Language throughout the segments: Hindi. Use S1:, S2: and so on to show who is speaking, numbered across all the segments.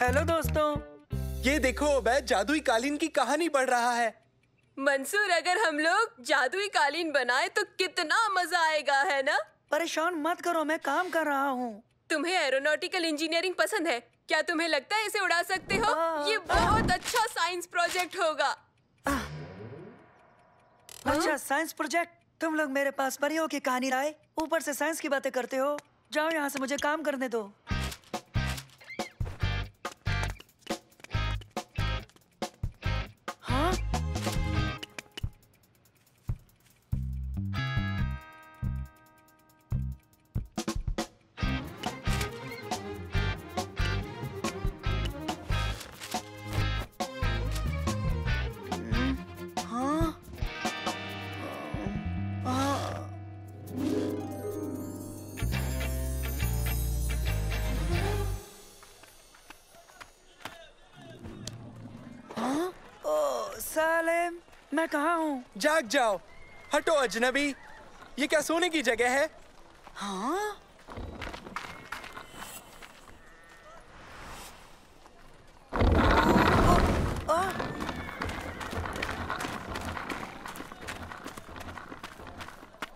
S1: हेलो दोस्तों।
S2: ये देखो उबैद, जादुई कालीन की कहानी बढ़ रहा है।
S3: मंसूर, अगर हम लोग जादुई कालीन बनाए तो कितना मजा आएगा, है ना?
S1: परेशान मत करो, मैं काम कर रहा हूँ।
S3: तुम्हें एरोनॉटिकल इंजीनियरिंग पसंद है? क्या तुम्हें लगता है इसे उड़ा सकते हो? ये बहुत अच्छा साइंस प्रोजेक्ट होगा।
S1: अच्छा, साइंस प्रोजेक्ट? तुम लोग मेरे पास परियों की कहानी लाए, ऊपर से साइंस की बातें करते हो। जाओ यहाँ से, मुझे काम करने दो। हाँ? सालेम, मैं कहाँ हूँ?
S2: जाग जाओ, हटो अजनबी। ये क्या सोने की जगह है?
S1: हाँ?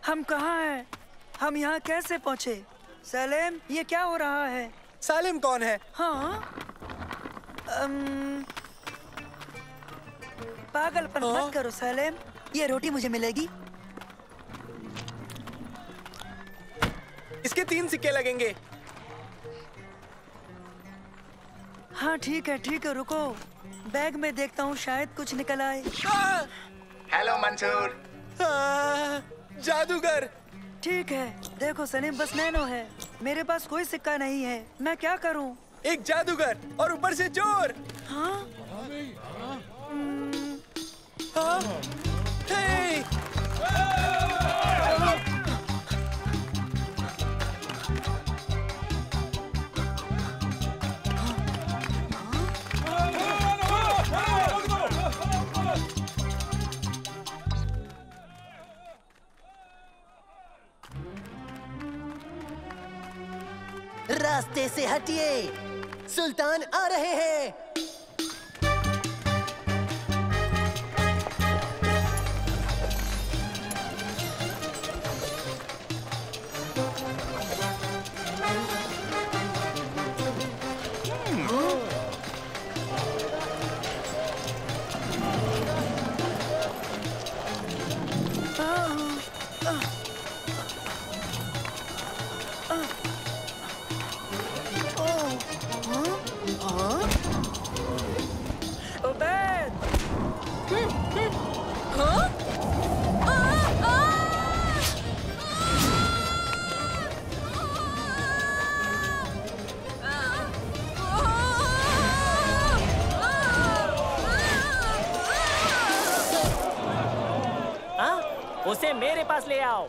S1: हम कहाँ हैं? हम यहाँ कैसे पहुँचे? सलेम, ये क्या हो रहा है?
S2: सालिम कौन है?
S1: हाँ? पागलपन मत करो सलेम, ये रोटी मुझे मिलेगी।
S2: इसके 3 सिक्के लगेंगे।
S1: हाँ ठीक है, रुको। बैग में देखता हूँ, शायद कुछ निकल आए।
S4: हेलो मंसूर।
S2: जादूगर।
S1: ठीक है, देखो सलीम, बस नैनो है, मेरे पास कोई सिक्का नहीं है। मैं क्या करूँ?
S2: एक जादूगर और ऊपर से चोर।
S1: हाँ?
S2: हाँ? हे!
S5: रास्ते से हटिए, सुल्तान आ रहे हैं।
S6: उसे मेरे पास ले आओ।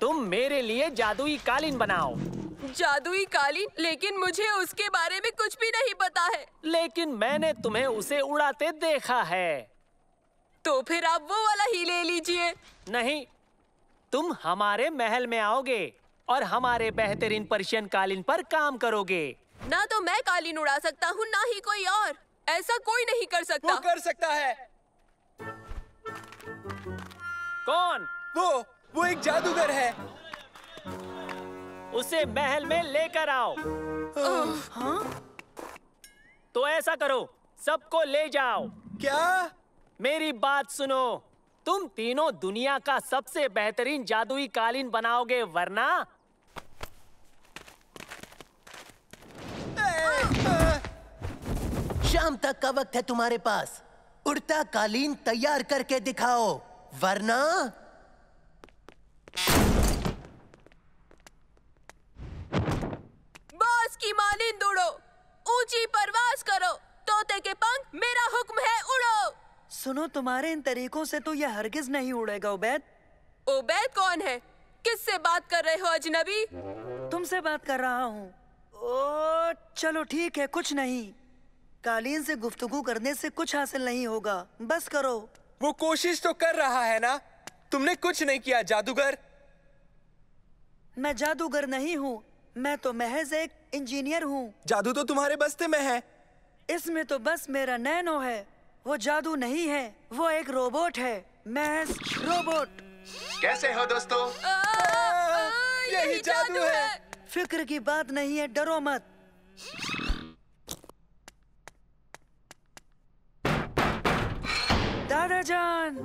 S6: तुम मेरे लिए जादुई कालीन बनाओ।
S3: जादुई कालीन? लेकिन मुझे उसके बारे में कुछ भी नहीं पता है।
S6: लेकिन मैंने तुम्हें उसे उड़ाते देखा है।
S3: तो फिर आप वो वाला ही ले लीजिए।
S6: नहीं, तुम हमारे महल में आओगे और हमारे बेहतरीन पर्शियन कालीन पर काम करोगे।
S3: ना तो मैं कालीन उड़ा सकता हूँ, ना ही कोई और। ऐसा कोई नहीं कर सकता।
S2: वो कर सकता है।
S6: कौन?
S2: वो एक जादूगर है।
S6: उसे महल में लेकर आओ।
S1: हाँ?
S6: तो ऐसा करो, सबको ले जाओ।
S2: क्या?
S6: मेरी बात सुनो, तुम तीनों दुनिया का सबसे बेहतरीन जादुई कालीन बनाओगे, वरना
S5: शाम तक का वक्त है तुम्हारे पास। उड़ता कालीन तैयार करके दिखाओ, वरना
S3: बॉस की मानिंद उड़ो, ऊंची परवाज करो, तोते के पंख, मेरा हुक्म है, उड़ो।
S1: सुनो, तुम्हारे इन तरीकों से तो यह हरगिज नहीं उड़ेगा उबैद।
S3: उबैद कौन है? किससे बात कर रहे हो अजनबी?
S1: तुमसे बात कर रहा हूँ। ओ चलो ठीक है, कुछ नहीं। कालीन से गुफ्तगू करने से कुछ हासिल नहीं होगा, बस करो।
S2: वो कोशिश तो कर रहा है ना? तुमने कुछ नहीं किया जादूगर।
S1: मैं जादूगर नहीं हूँ, मैं तो महज एक इंजीनियर हूँ।
S2: जादू तो तुम्हारे बस्ते में है।
S1: इसमें तो बस मेरा नैनो है। वो जादू नहीं है, वो एक रोबोट है, महज रोबोट।
S4: कैसे हो दोस्तों?
S2: यही जादू है।
S1: फिक्र की बात नहीं है, डरो मत। दादाजान,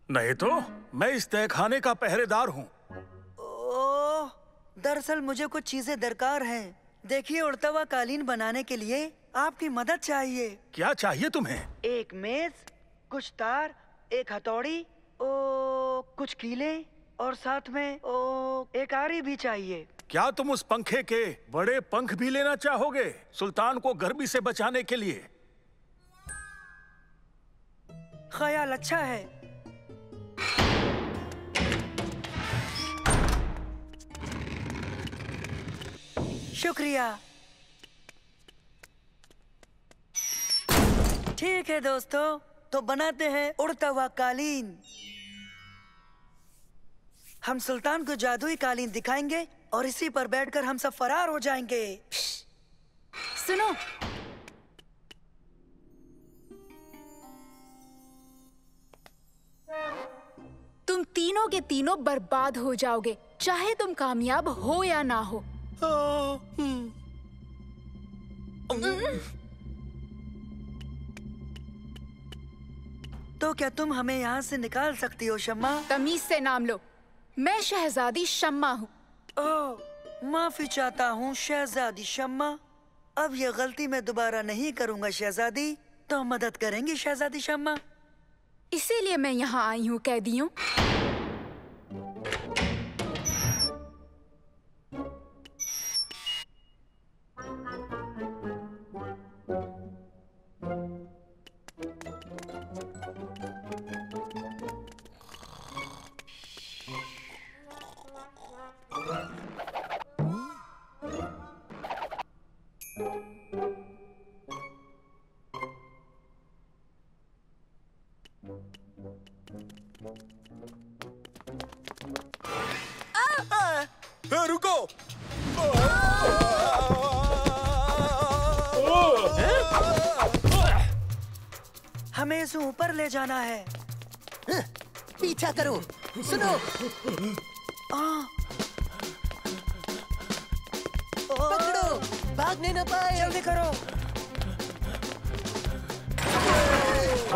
S7: नहीं तो मैं इस तहखाने का पहरेदार हूँ।
S1: ओह, दरअसल मुझे कुछ चीजें दरकार हैं। देखिए, उड़ता हुआ कालीन बनाने के लिए आपकी मदद चाहिए।
S7: क्या चाहिए तुम्हें?
S1: एक मेज, कुछ तार, एक हथौड़ी, कुछ कीले और साथ में एक आरी भी चाहिए।
S7: क्या तुम उस पंखे के बड़े पंख भी लेना चाहोगे, सुल्तान को गर्मी से बचाने के लिए?
S1: ख्याल अच्छा है। शुक्रिया। ठीक है दोस्तों, तो बनाते हैं उड़ता हुआ कालीन। हम सुल्तान को जादुई कालीन दिखाएंगे और इसी पर बैठकर हम सब फरार हो जाएंगे। सुनो,
S8: तुम तीनों के तीनों बर्बाद हो जाओगे, चाहे तुम कामयाब हो या ना हो।
S1: तो क्या तुम हमें यहाँ से निकाल सकती हो शम्मा?
S8: तमीज से नाम लो, मैं शहजादी शम्मा हूँ।
S1: ओह, माफी चाहता हूँ शहजादी शम्मा। अब ये गलती मैं दोबारा नहीं करूँगा शहजादी। तो मदद करेंगी शहजादी शम्मा?
S8: इसीलिए मैं यहाँ आई हूँ कैदियों।
S2: रुको।
S1: हमें इसे ऊपर ले जाना है।
S5: पीछा करो। सुनो, पकड़ो, भागने न पाए।
S1: जल्दी करो।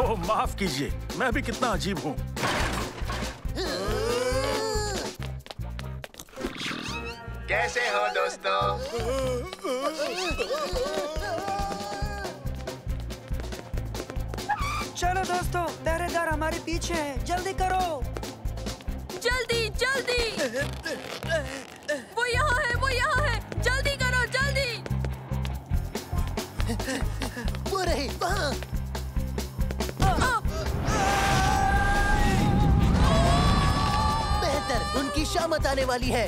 S7: ओह माफ कीजिए, मैं भी कितना अजीब हूँ।
S4: कैसे हो दोस्तों?
S1: चलो दोस्तों, पहरेदार हमारे पीछे है, जल्दी करो।
S3: जल्दी जल्दी, वो यहाँ है, वो यहाँ है, जल्दी करो जल्दी।
S5: वो रहे वहाँ। बेहतर, उनकी शामत आने वाली है।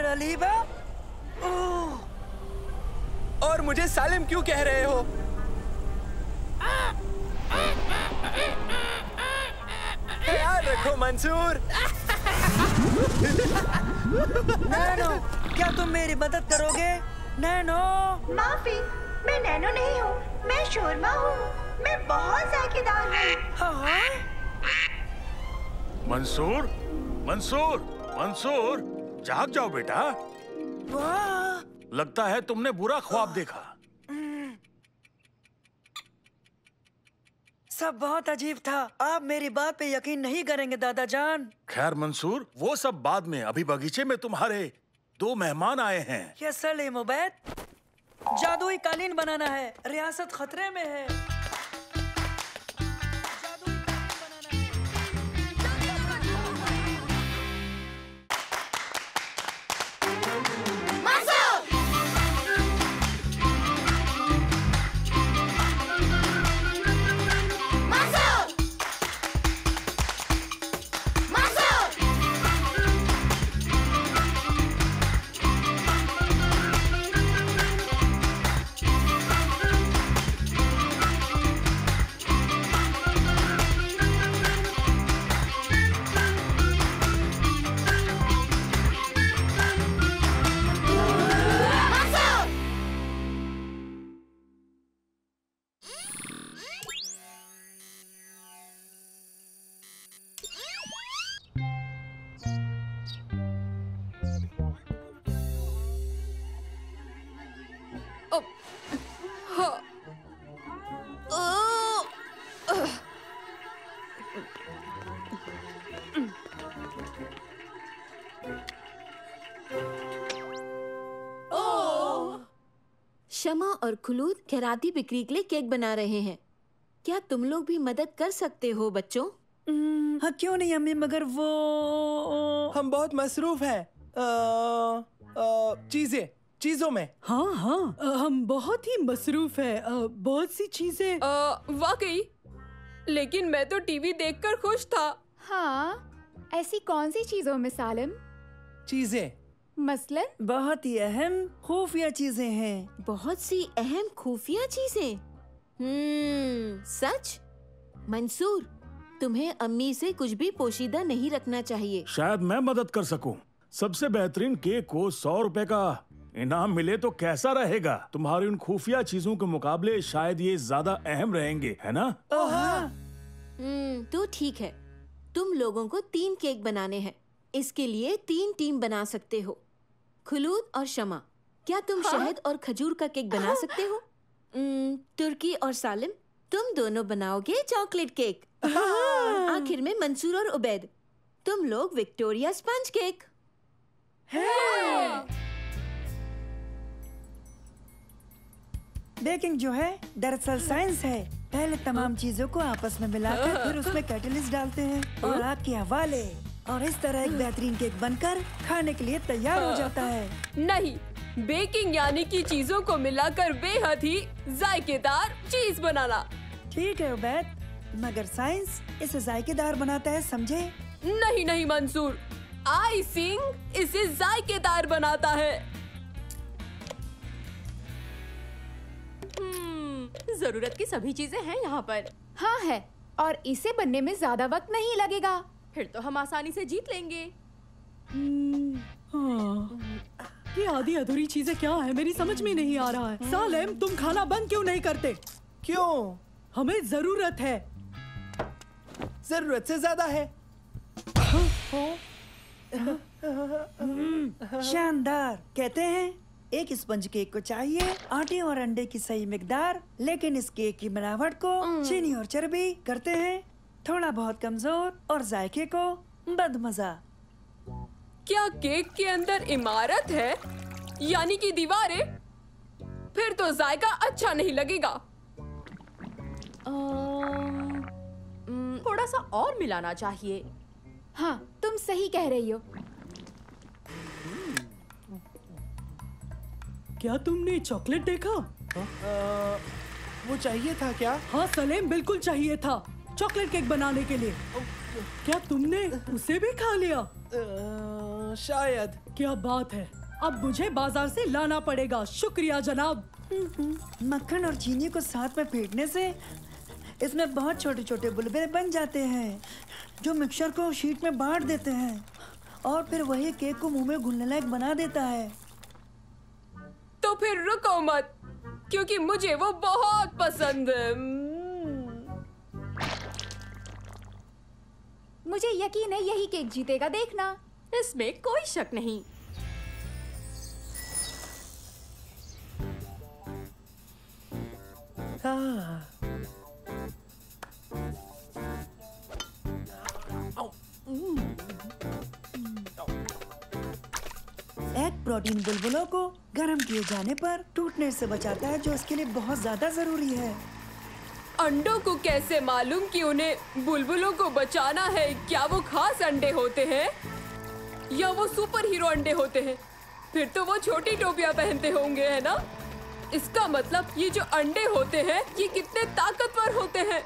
S1: अलीबा?
S2: और मुझे सालिम क्यों कह रहे हो? ख्याल रखो मंसूर।
S1: नैनो, क्या तुम मेरी मदद करोगे? नैनो।
S9: माफी, मैं नैनो नहीं हूँ, मैं शोरमा हूँ। मैं बहुत जायकेदार हूँ।
S1: हाँ?
S7: मंसूर, मंसूर, मंसूर, जाग जाओ बेटा।
S1: वाह!
S7: लगता है तुमने बुरा ख्वाब देखा।
S1: सब बहुत अजीब था। आप मेरी बात पे यकीन नहीं करेंगे दादा जान।
S7: खैर मंसूर, वो सब बाद में। अभी बगीचे में तुम्हारे 2 मेहमान आए हैं।
S1: ये सलीम उबैद, जादुई कालीन बनाना है, रियासत खतरे में है। जादुई कालीन
S10: शमा और खुलूद खैराती बिक्री के लिए केक बना रहे हैं। क्या तुम लोग भी मदद कर सकते हो बच्चों?
S1: हाँ क्यों नहीं अम्मी, मगर वो
S2: हम बहुत मसरूफ हैं चीजों में।
S11: हाँ हाँ, हम बहुत ही मसरूफ है, बहुत सी चीजें।
S3: वाकई, लेकिन मैं तो टीवी देखकर खुश था।
S8: हाँ, ऐसी कौन सी चीजों में सालिम?
S2: चीजें
S8: मसलन
S1: बहुत ही अहम खुफिया चीजें हैं।
S10: बहुत सी अहम खुफिया चीजें। सच? मंसूर, तुम्हें अम्मी से कुछ भी पोशीदा नहीं रखना चाहिए।
S7: शायद मैं मदद कर सकूं। सबसे बेहतरीन केक को 100 रुपए का इनाम मिले तो कैसा रहेगा? तुम्हारी उन खुफिया चीजों के मुकाबले शायद ये ज्यादा अहम रहेंगे, है ना?
S10: तो ठीक है, तुम लोगों को 3 केक बनाने हैं। इसके लिए 3 टीम बना सकते हो। खुलूद और शमा, क्या तुम शहद और खजूर का केक बना सकते हो? तुर्की और सालिम, तुम दोनों बनाओगे चॉकलेट केक। आखिर में मंसूर और उबैद, तुम लोग विक्टोरिया स्पंज केक।
S1: बेकिंग जो है दरअसल साइंस है। पहले तमाम चीजों को आपस में मिलाकर फिर उसमें कैटलिस्ट डालते हैं और आग के हवाले, और इस तरह एक बेहतरीन केक बनकर खाने के लिए तैयार हो जाता है।
S3: नहीं, बेकिंग यानी कि चीजों को मिलाकर बेहद ही जायकेदार चीज बनाना।
S1: ठीक है उबैद, मगर साइंस इसे जायकेदार बनाता है, समझे?
S3: नहीं नहीं मंसूर, आइसिंग इसे जायकेदार बनाता है।
S12: जरूरत की सभी चीजें हैं यहाँ पर।
S8: हाँ है, और इसे बनने में ज्यादा वक्त नहीं लगेगा।
S12: फिर तो हम आसानी से जीत लेंगे।
S11: ये आधी अधूरी चीजें क्या है, मेरी समझ में नहीं आ रहा है। सालेम, तुम खाना बंद क्यों नहीं करते?
S2: क्यों?
S11: हमें जरूरत है।
S2: जरूरत से ज्यादा है।
S1: शानदार। कहते हैं एक स्पंज केक को चाहिए आटे और अंडे की सही मिकदार, लेकिन इस केक की बनावट को चीनी और चर्बी करते हैं थोड़ा बहुत कमजोर और जायके को बदमजा।
S3: क्या केक के अंदर इमारत है, यानी कि दीवारें? फिर तो जायका अच्छा नहीं लगेगा।
S12: थोड़ा सा और मिलाना चाहिए।
S8: हाँ, तुम सही कह रही हो।
S11: क्या तुमने चॉकलेट देखा?
S2: वो चाहिए था क्या?
S11: हाँ सलेम, बिल्कुल चाहिए था चॉकलेट केक बनाने के लिए। क्या तुमने उसे भी खा लिया?
S2: शायद।
S11: क्या बात है, अब मुझे बाजार से लाना पड़ेगा। शुक्रिया जनाब।
S1: मक्खन और चीनी को साथ में फेंटने से इसमें बहुत छोटे छोटे बुलबुले बन जाते हैं जो मिक्सचर को शीट में बांट देते हैं और फिर वही केक को मुंह में घुलने लायक बना देता है।
S3: तो फिर रुको मत, क्योंकि मुझे वो बहुत पसंद है।
S8: मुझे यकीन है यही केक जीतेगा, देखना।
S12: इसमें कोई शक नहीं।
S1: प्रोटीन बुलबुलों को गर्म किए जाने पर टूटने से बचाता है, जो उसके लिए बहुत ज्यादा जरूरी है।
S3: अंडों को कैसे मालूम कि उन्हें बुलबुलों को बचाना है? क्या वो खास अंडे होते हैं या वो सुपर हीरो अंडे होते हैं? फिर तो वो छोटी टोपियां पहनते होंगे, है ना? इसका मतलब ये जो अंडे होते हैं ये कितने ताकतवर होते हैं।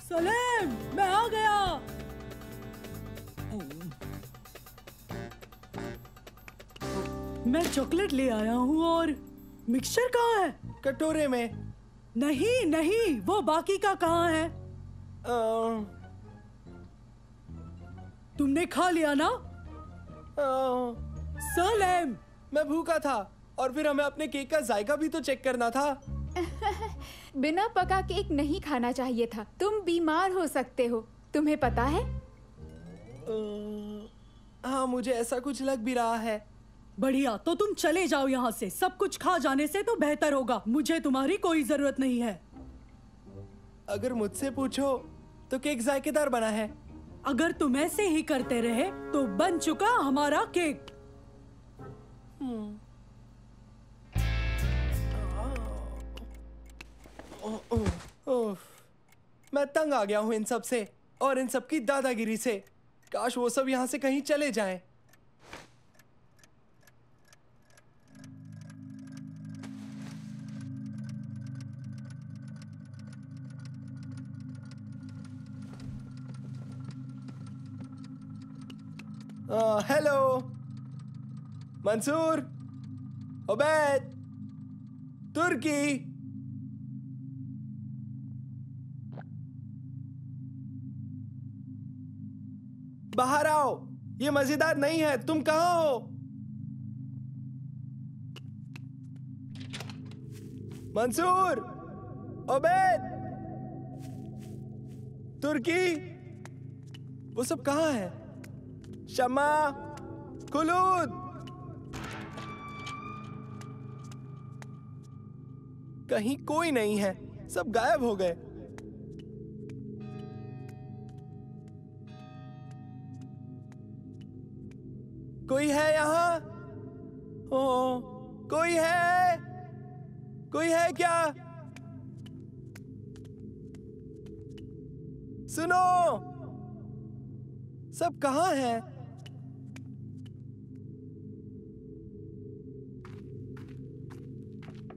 S11: सलेम, मैं आ गया। मैं चॉकलेट ले आया हूँ और मिक्सचर कहाँ है?
S2: कटोरे में।
S11: नहीं नहीं, वो बाकी का कहाँ है? तुमने खा लिया ना? सलेम,
S2: मैं भूखा था और फिर हमें अपने केक का जायका भी तो चेक करना था।
S8: बिना पका केक नहीं खाना चाहिए था। तुम बीमार हो सकते हो, तुम्हें पता है?
S2: हाँ, मुझे ऐसा कुछ लग भी रहा है।
S11: बढ़िया, तो तुम चले जाओ यहाँ से। सब कुछ खा जाने से तो बेहतर होगा। मुझे तुम्हारी कोई जरूरत नहीं है।
S2: अगर मुझसे पूछो तो केक जायकेदार बना है।
S11: अगर तुम ऐसे ही करते रहे तो बन चुका हमारा केक।
S2: मैं तंग आ गया हूँ इन सब से और इन सब की दादागिरी से। काश वो सब यहाँ से कहीं चले जाएं। हेलो मंसूर, उबैद, तुर्की। बाहर आओ, ये मजेदार नहीं है। तुम कहाँ हो? मंसूर, उबैद, तुर्की, वो सब कहाँ है? शमा, खुलूद, कहीं कोई नहीं है। सब गायब हो गए। कोई है यहाँ? ओ, कोई है? कोई है क्या? सुनो, सब कहाँ हैं?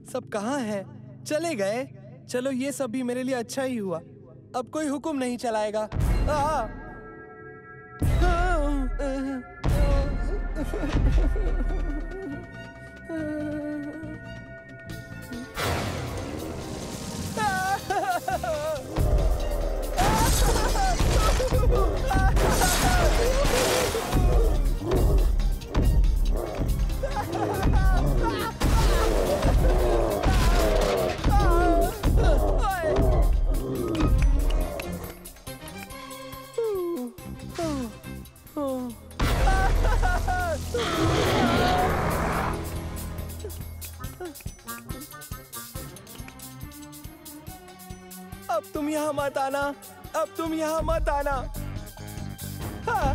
S2: सब कहाँ हैं? चले गए? चलो, ये सब भी मेरे लिए अच्छा ही हुआ। अब कोई हुक्म नहीं चलाएगा। अब तुम यहाँ मत आना। अब तुम यहाँ मत आना। हाँ।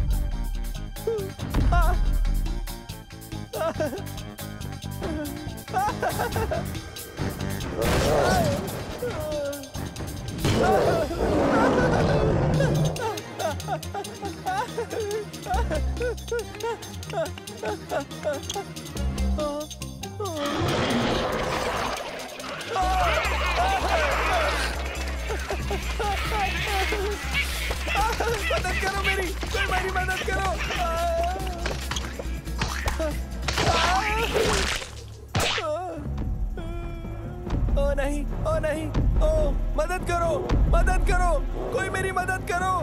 S2: हाँ। मदद करो मेरी, मेरी मदद करो। ओ नहीं, ओ नहीं, ओ मदद करो, मदद करो, कोई मेरी मदद करो।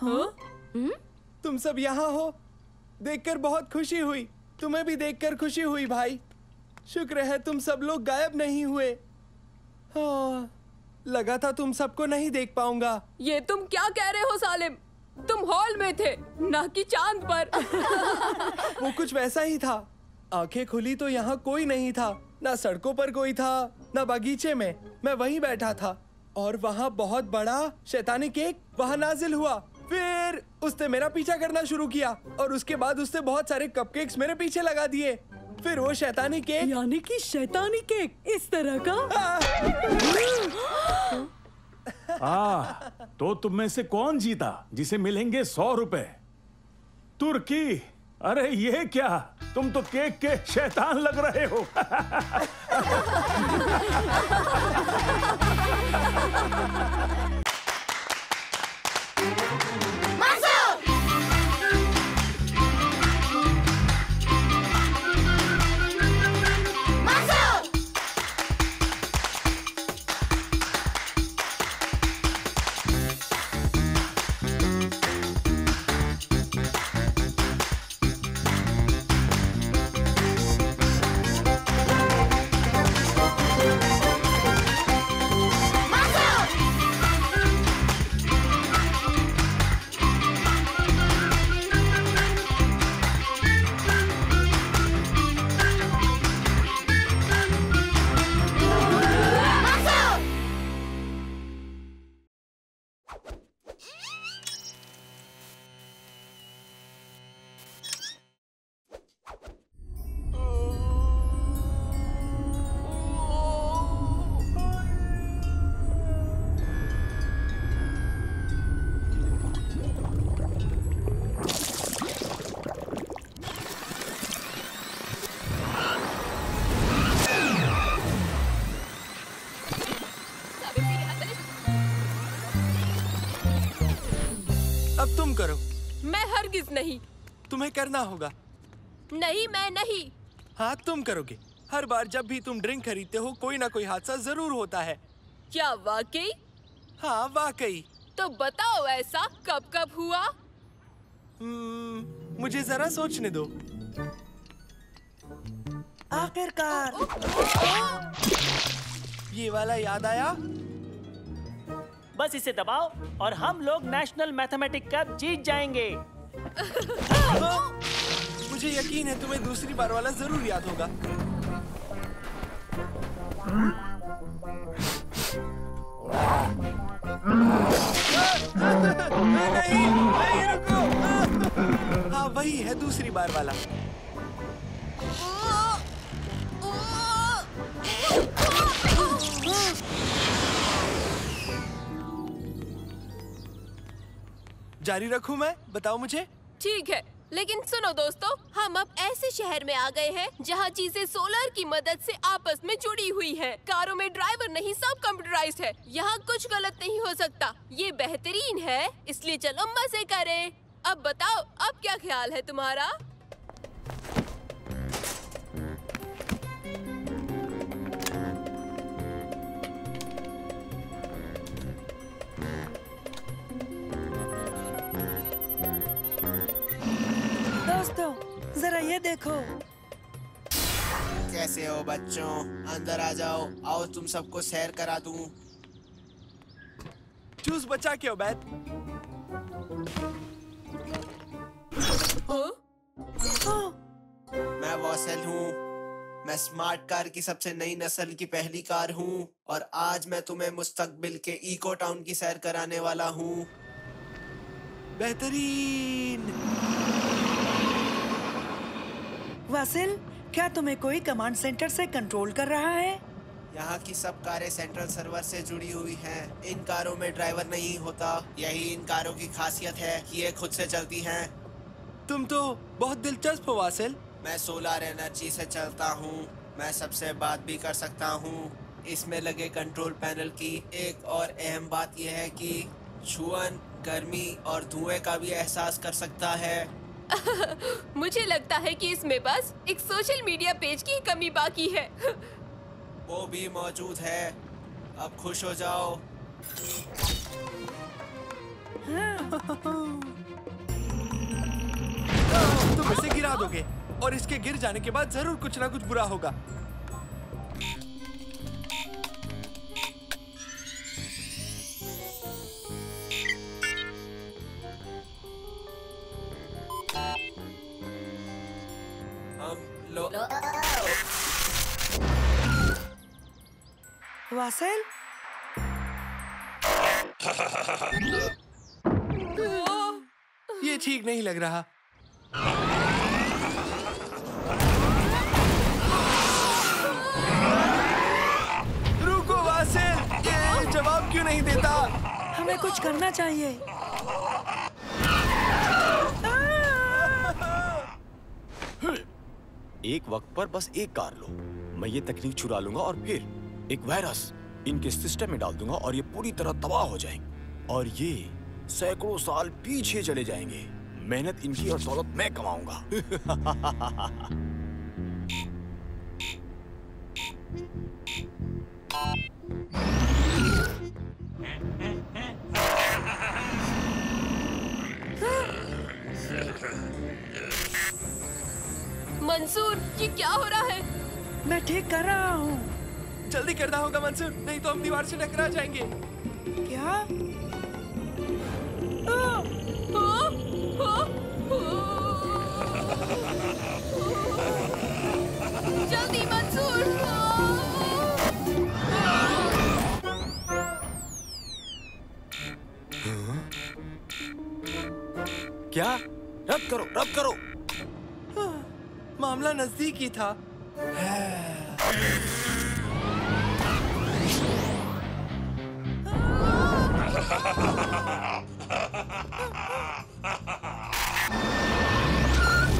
S8: हाँ?
S2: तुम सब यहाँ हो, देखकर बहुत खुशी हुई। तुम्हें भी देखकर खुशी हुई भाई। शुक्र है तुम सब लोग गायब नहीं हुए। हाँ, लगा था तुम सबको नहीं देख पाऊंगा।
S3: ये तुम क्या कह रहे हो सालिम? तुम हॉल में थे, ना कि चांद पर।
S2: वो कुछ वैसा ही था। आंखें खुली तो यहाँ कोई नहीं था, ना सड़कों पर कोई था, ना बगीचे में। मैं वहीं बैठा था और वहाँ बहुत बड़ा शैतानी केक वहाँ नाजिल हुआ। फिर उसने मेरा पीछा करना शुरू किया और उसके बाद उसने बहुत सारे कपकेक्स मेरे पीछे लगा दिए। फिर वो शैतानी केक,
S11: यानी कि शैतानी केक इस तरह का।
S7: तो तुम में से कौन जीता जिसे मिलेंगे 100 रुपए? तुर्की। अरे ये क्या, तुम तो केक के शैतान लग रहे हो।
S2: अब तुम करो।
S3: मैं हरगिज नहीं।
S2: तुम्हें करना होगा।
S3: नहीं, मैं नहीं।
S2: हाँ, तुम करोगे। हर बार जब भी तुम ड्रिंक खरीदते हो कोई ना कोई हादसा जरूर होता है।
S3: क्या वाकई?
S2: हाँ, वाकई।
S3: तो बताओ ऐसा कब कब हुआ?
S2: मुझे जरा सोचने दो।
S1: आखिरकार
S2: ये वाला याद आया।
S6: बस इसे दबाओ और हम लोग नेशनल मैथमेटिक कप जीत जाएंगे।
S2: मुझे यकीन है तुम्हें दूसरी बार वाला जरूर याद होगा। नहीं, रुको। हाँ, वही है दूसरी बार वाला। जारी रखूं मैं? बताओ मुझे।
S3: ठीक है, लेकिन सुनो दोस्तों, हम अब ऐसे शहर में आ गए हैं जहाँ चीजें सोलर की मदद से आपस में जुड़ी हुई हैं। कारों में ड्राइवर नहीं, सब कंप्यूटराइज्ड है। यहाँ कुछ गलत नहीं हो सकता। ये बेहतरीन है, इसलिए चलो मजे करें। अब बताओ, अब क्या ख्याल है तुम्हारा?
S1: दोस्तों, जरा ये देखो।
S13: कैसे हो बच्चों? अंदर आ जाओ। आओ तुम सबको सैर करा दूं।
S2: चूस बचा के उबैद।
S13: मैं वॉसेल हूँ। मैं स्मार्ट कार की सबसे नई नस्ल की पहली कार हूँ और आज मैं तुम्हें मुस्तकबिल के इको टाउन की सैर कराने वाला हूँ।
S2: बेहतरीन।
S1: वासिल, क्या तुम्हें कोई कमांड सेंटर से कंट्रोल कर रहा है?
S13: यहाँ की सब कारें सेंट्रल सर्वर से जुड़ी हुई हैं। इन कारों में ड्राइवर नहीं होता। यही इन कारों की खासियत है कि ये खुद से चलती हैं।
S2: तुम तो बहुत दिलचस्प हो वासिल।
S13: मैं सोलर एनर्जी से चलता हूँ। मैं सबसे बात भी कर सकता हूँ। इसमें लगे कंट्रोल पैनल की एक और अहम बात यह है कि छुअन, गर्मी और धुएं का भी एहसास कर सकता है।
S3: मुझे लगता है कि इसमें बस एक सोशल मीडिया पेज की कमी बाकी है।
S13: वो भी मौजूद है। अब खुश हो जाओ।
S2: तुम इसे गिरा दोगे। और इसके गिर जाने के बाद जरूर कुछ ना कुछ बुरा होगा।
S1: वासेल,
S2: ये ठीक नहीं लग रहा। रुको वासेल, ये जवाब क्यों नहीं देता?
S1: हमें कुछ करना चाहिए।
S14: एक वक्त पर बस एक कार लो। मैं ये तकनीक चुरा लूंगा और फिर एक वायरस इनके सिस्टम में डाल दूंगा और ये पूरी तरह तबाह हो जाएंगे और ये सैकड़ों साल पीछे चले जाएंगे। मेहनत इनकी और दौलत मैं कमाऊंगा।
S3: मंसूर, ये क्या हो रहा है?
S1: मैं ठीक कर रहा हूँ।
S2: जल्दी करना होगा मंसूर, नहीं तो हम दीवार से टकरा जाएंगे।
S1: क्या?
S3: जल्दी मंसूर!
S14: क्या? रब करो, रब करो।
S2: मामला नजदीक ही था।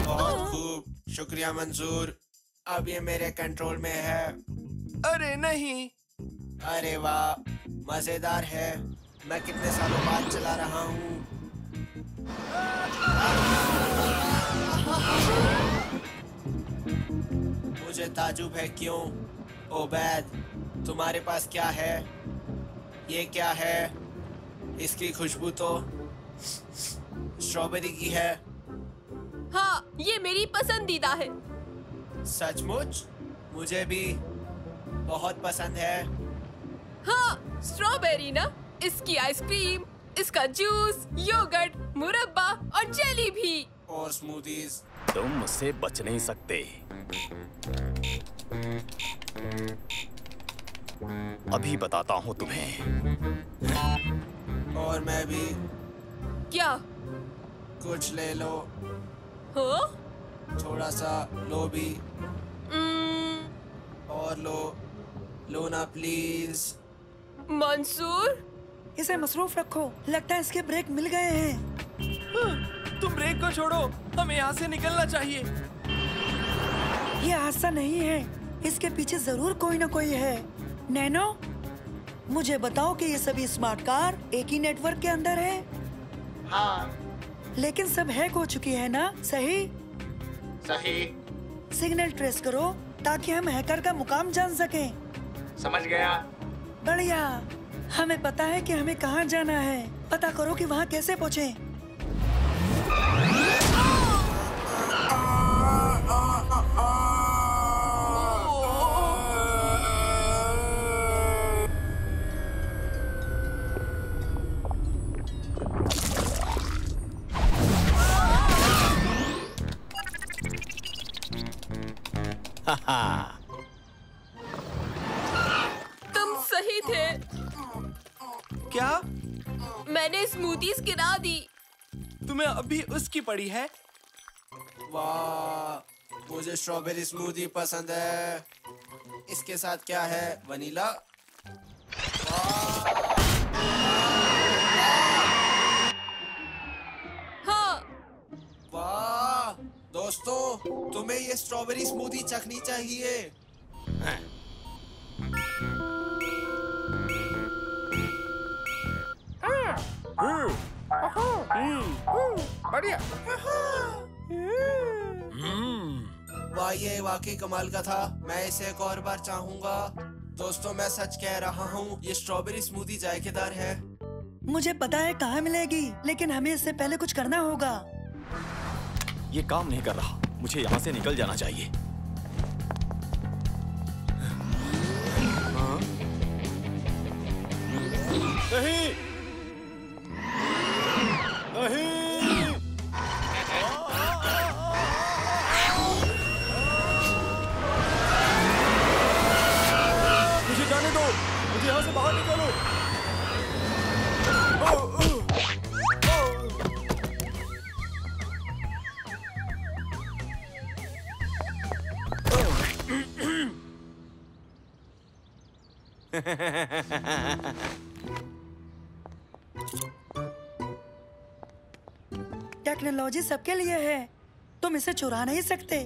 S13: बहुत खूब, शुक्रिया मंसूर। अब ये मेरे कंट्रोल में है।
S2: अरे नहीं।
S13: अरे वाह, मजेदार है। मैं कितने सालों बाद चला रहा हूँ। मुझे ताजुब है क्यों। ओबैद, तुम्हारे पास क्या है? ये क्या है? इसकी खुशबू तो स्ट्रॉबेरी की है।
S3: हाँ, ये मेरी पसंदीदा है।
S13: सचमुच? मुझे भी बहुत पसंद है।
S3: हाँ, स्ट्रॉबेरी ना। इसकी आइसक्रीम, इसका जूस, योगर्ट, मुरब्बा और जेली भी।
S13: और स्मूदीज।
S14: तुम मुझसे बच नहीं सकते। अभी बताता हूँ तुम्हें।
S13: और मैं भी।
S3: क्या?
S13: कुछ ले लो।
S3: हाँ?
S13: थोड़ा सा लो भी। और लो ना प्लीज।
S3: मंसूर,
S1: इसे मसरूफ रखो। लगता है इसके ब्रेक मिल गए हैं।
S2: तुम ब्रेक को छोड़ो, हमें यहाँ से निकलना चाहिए।
S1: ये हादसा नहीं है, इसके पीछे जरूर कोई ना कोई है। नैनो, मुझे बताओ कि ये सभी स्मार्ट कार एक ही नेटवर्क के अंदर है?
S4: हाँ।
S1: लेकिन सब हैक हो चुकी है ना? सही?
S4: सही।
S1: सिग्नल ट्रेस करो ताकि हम हैकर का मुकाम जान सकें।
S4: समझ गया।
S1: बढ़िया। हमें पता है कि हमें कहाँ जाना है। पता करो कि वहाँ कैसे पहुँचे।
S3: तुम सही थे।
S2: क्या?
S3: मैंने स्मूदीज गिरा दी।
S2: तुम्हें अभी उसकी पड़ी है?
S13: वाह, मुझे स्ट्रॉबेरी स्मूदी पसंद है। इसके साथ क्या है? वनीला?
S3: हाँ।
S13: वाह दोस्तों, तुम्हें ये स्ट्रॉबेरी स्मूदी चखनी चाहिए।
S4: बढ़िया।
S13: वाह, ये वाकई कमाल का था। मैं इसे एक और बार चाहूंगा। दोस्तों, मैं सच कह रहा हूँ, ये स्ट्रॉबेरी स्मूदी जायकेदार है।
S1: मुझे पता है कहाँ मिलेगी, लेकिन हमें इससे पहले कुछ करना होगा।
S14: ये काम नहीं कर रहा। मुझे यहाँ से निकल जाना चाहिए। नहीं, नहीं। मुझे जाने दो, मुझे यहाँ से बाहर निकालो।
S1: टेक्नोलॉजी सबके लिए है, तुम इसे चुरा नहीं सकते।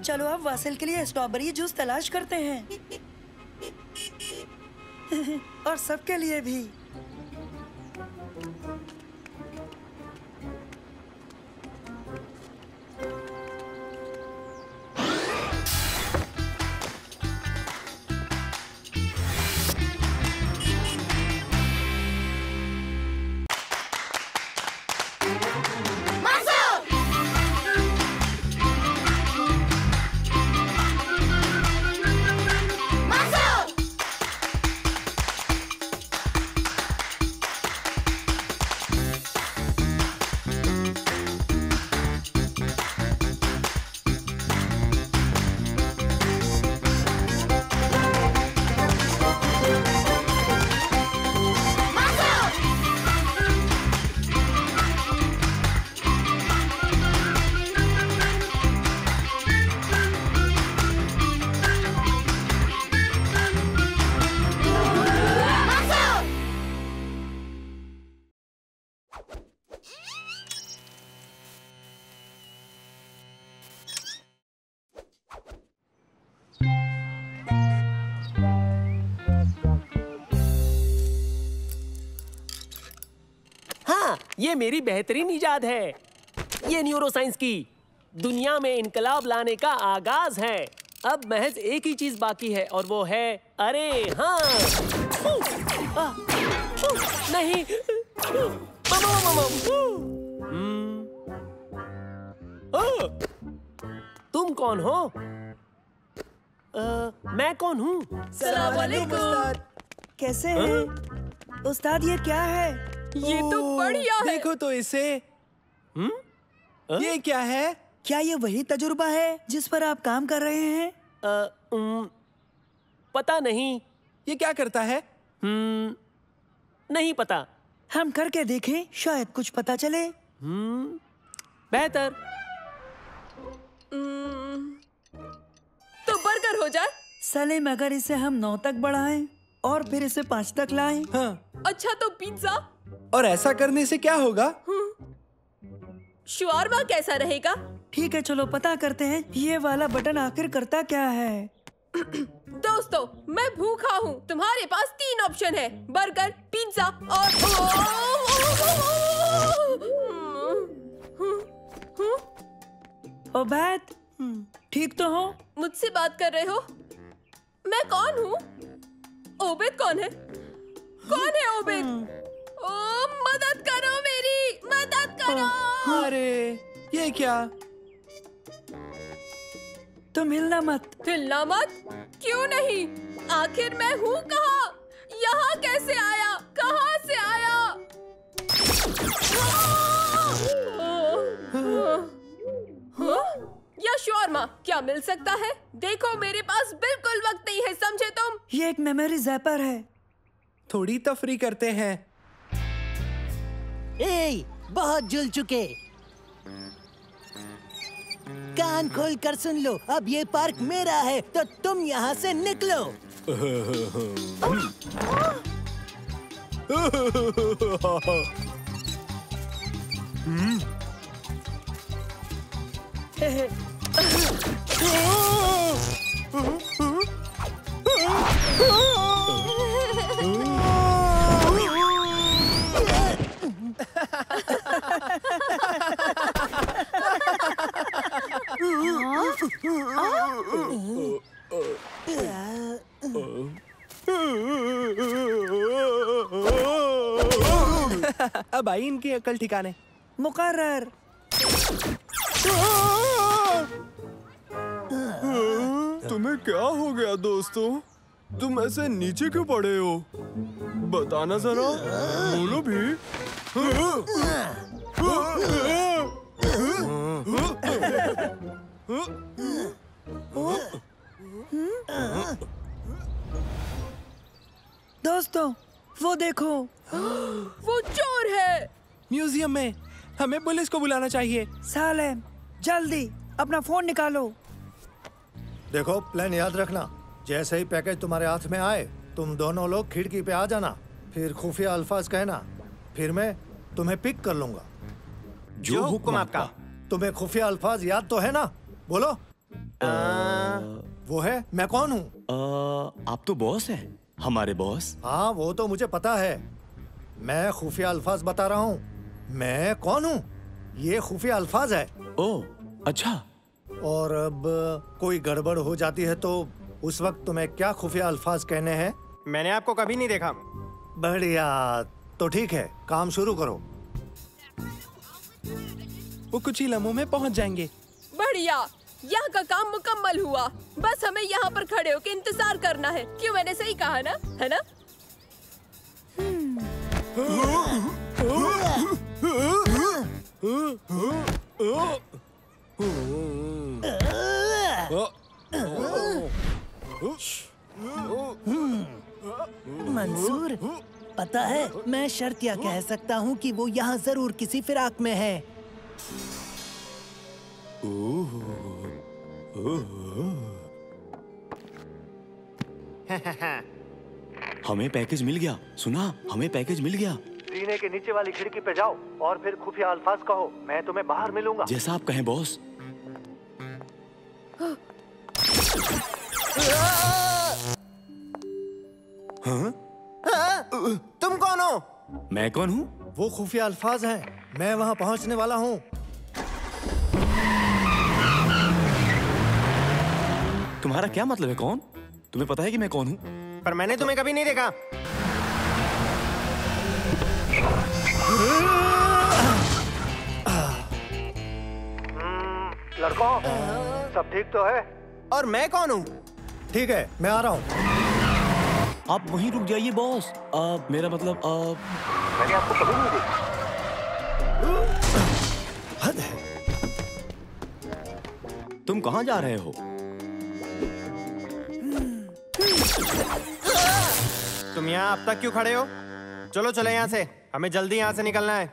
S1: चलो अब वासिल के लिए स्ट्रॉबेरी जूस तलाश करते हैं। और सबके लिए भी।
S6: ये मेरी बेहतरीन इजाद है। ये न्यूरोसाइंस की दुनिया में इनकलाब लाने का आगाज है। अब महज एक ही चीज बाकी है और वो है, अरे हाँ, नहीं, तुम कौन हो? मैं कौन हूँ?
S1: सलाम वालेकुम। कैसे हैं? उस्ताद ये क्या है?
S3: ये तो बढ़िया है।
S2: देखो तो इसे। ये क्या है?
S1: क्या ये वही तजुर्बा है जिस पर आप काम कर रहे हैं?
S6: पता नहीं।
S2: ये क्या करता है?
S6: नहीं पता।
S1: हम करके देखें, शायद कुछ पता चले।
S6: बेहतर।
S3: तो बर्गर हो जाए।
S1: सलीम, अगर इसे हम 9 तक बढ़ाएं और फिर इसे 5 तक लाएं।
S2: हाँ।
S3: अच्छा तो पिज्जा।
S2: और ऐसा करने से क्या होगा?
S3: शवारमा कैसा रहेगा?
S1: ठीक है, चलो पता करते हैं ये वाला बटन आखिर करता क्या है।
S3: दोस्तों, मैं भूखा हूँ। तुम्हारे पास 3 ऑप्शन है, बर्गर, पिज्जा और
S1: ओबैद, ठीक तो हो?
S3: मुझसे बात कर रहे हो? मैं कौन हूँ? ओबेद कौन है? कौन है ओबेद? ओ, मदद करो मेरी, मदद करो।
S2: अरे ये क्या?
S1: तुम हिलना मत।
S3: हिलना मत? क्यों नहीं? आखिर मैं हूँ कहाँ? यहाँ कैसे आया? कहाँ से आया? या शवारमा क्या मिल सकता है? देखो मेरे पास बिल्कुल वक्त नहीं है, समझे तुम?
S1: ये एक मेमोरी ज़ैपर है।
S2: थोड़ी तफरी करते हैं।
S5: ए, बहुत जुल चुके। कान खोल कर सुन लो, अब ये पार्क मेरा है, तो तुम यहाँ से निकलो।
S2: अब आई इनकी अकल ठिकाने।
S1: मुकर्रर।
S14: तुम्हें क्या हो गया दोस्तों? तुम ऐसे नीचे क्यों पड़े हो? बताना जरा, बोलो भी।
S1: दोस्तों वो देखो,
S3: वो चोर है।
S2: म्यूजियम में। हमें पुलिस को बुलाना चाहिए।
S1: सालेम जल्दी अपना फोन निकालो।
S15: देखो प्लान याद रखना, जैसे ही पैकेज तुम्हारे हाथ में आए तुम दोनों लोग खिड़की पे आ जाना, फिर खुफिया अल्फाज कहना, फिर मैं तुम्हें पिक कर लूंगा।
S14: जो हुक्म आपका।
S15: तुम्हें खुफिया अल्फाज याद तो है ना? बोलो। वो है मैं कौन हूँ?
S14: आप तो बॉस हैं, हमारे बॉस।
S15: हाँ वो तो मुझे पता है, मैं खुफिया अल्फाज बता रहा हूँ। मैं कौन हूँ? ये खुफिया अल्फाज है।
S14: ओह अच्छा।
S15: और अब कोई गड़बड़ हो जाती है तो उस वक्त तुम्हें क्या खुफिया अल्फाज कहने हैं?
S16: मैंने आपको कभी नहीं देखा।
S15: बढ़िया, तो ठीक है, काम शुरू करो।
S2: वो कुछ ही लम्हों में पहुंच जाएंगे।
S3: बढ़िया, यहाँ का काम मुकम्मल हुआ। बस हमें यहाँ पर खड़े होकर इंतजार करना है। क्यों, मैंने सही कहा ना? है ना?
S5: मंसूर, पता है मैं शर्त या कह सकता हूँ कि वो यहाँ जरूर किसी फिराक में है।
S14: हमें पैकेज मिल गया। सुना, हमें पैकेज मिल गया।
S15: सीने के नीचे वाली खिड़की पे जाओ और फिर खुफिया अल्फाज कहो, मैं तुम्हें बाहर मिलूंगा।
S14: जैसा आप कहें बॉस। हाँ?
S16: तुम कौन हो?
S14: मैं कौन हूँ?
S15: वो खुफिया अल्फाज हैं, मैं वहाँ पहुँचने वाला हूँ।
S14: तुम्हारा क्या मतलब है? कौन? तुम्हें पता है कि मैं कौन हूँ?
S16: पर मैंने तुम्हें कभी नहीं देखा।
S15: लड़कों, सब ठीक तो है?
S16: और मैं कौन हूँ?
S15: ठीक है, मैं आ रहा हूँ।
S14: आप वहीं रुक जाइए बॉस। मेरा मतलब
S15: मैंने आपको कभी नहीं देखा। हद है।
S14: तुम कहाँ जा रहे हो?
S16: तुम यहाँ अब तक क्यों खड़े हो? चलो चले यहाँ से, हमें जल्दी यहाँ से निकलना है।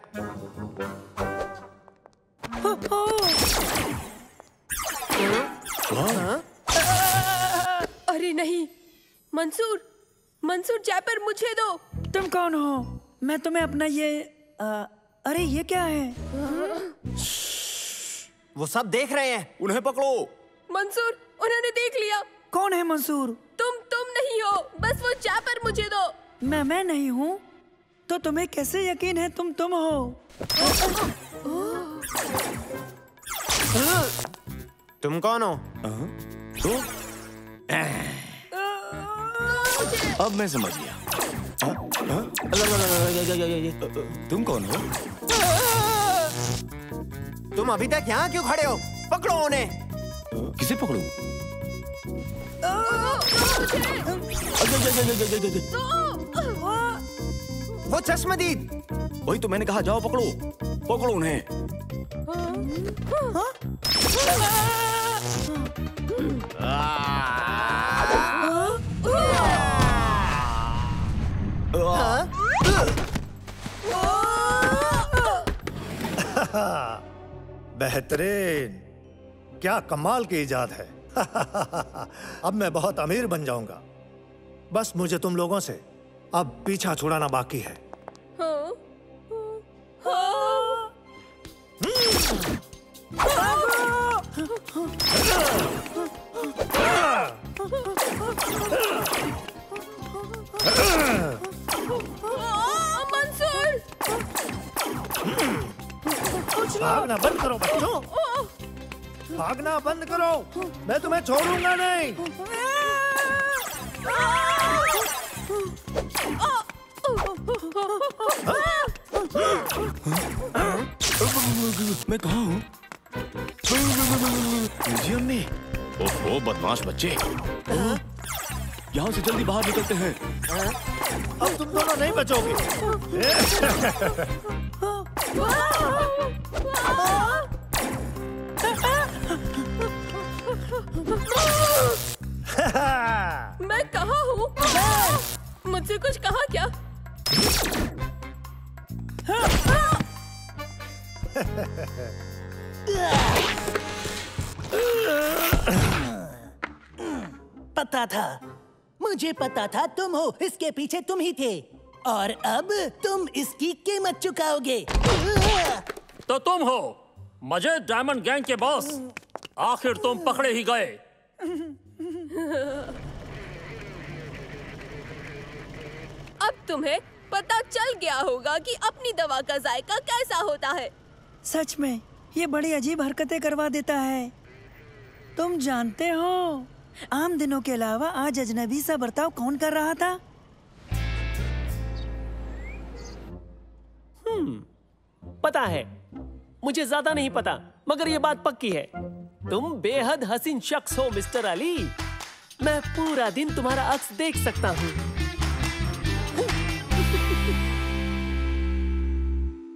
S3: अरे नहीं, मंसूर, मंसूर जैपर मुझे दो।
S1: तुम कौन हो? मैं तुम्हें अपना ये अरे ये क्या है?
S16: वो सब देख रहे हैं,
S14: उन्हें पकड़ो।
S3: मंसूर, उन्होंने देख लिया।
S1: कौन है मंसूर?
S3: तुम नहीं हो, बस वो जैपर मुझे दो।
S1: मैं नहीं हूँ, तो तुम्हें कैसे यकीन है तुम हो?
S16: तुम कौन हो?
S14: तो अब मैं समझ गया। तुम कौन हो?
S16: तुम अभी तक यहाँ क्यों खड़े हो? पकड़ो उन्हें।
S14: किसे पकड़ूं?
S16: वो चश्मदीद।
S14: वही तो मैंने कहा, जाओ पकड़ो, पकड़ो उन्हें।
S15: बेहतरीन, क्या कमाल की इजाद है। अब मैं बहुत अमीर बन जाऊंगा। बस मुझे तुम लोगों से अब पीछा छुड़ाना बाकी है। भागना बंद करो बच्चों, भागना बंद करो, मैं तुम्हें छोड़ूंगा नहीं।
S14: मैं कहाँ हूँ? म्यूजियम में। ओहो बदमाश बच्चे, यहाँ से जल्दी बाहर निकलते हैं।
S15: अब तुम दोनों नहीं बचोगे।
S3: मैं कहाँ हूँ? मुझसे कुछ कहा क्या?
S5: पता था, मुझे पता था तुम हो, इसके पीछे तुम ही थे और अब तुम इसकी कीमत चुकाओगे।
S17: तो तुम हो मुझे डायमंड गैंग के बॉस, आखिर तुम पकड़े ही गए।
S3: अब तुम्हें पता चल गया होगा कि अपनी दवा का जायका कैसा होता है।
S1: सच में ये बड़ी अजीब हरकतें करवा देता है। तुम जानते हो आम दिनों के अलावा आज अजनबी सा बर्ताव कौन कर रहा था?
S6: पता है, मुझे ज्यादा नहीं पता, मगर ये बात पक्की है, तुम बेहद हसीन शख्स हो मिस्टर अली। मैं पूरा दिन तुम्हारा अक्स देख सकता हूँ।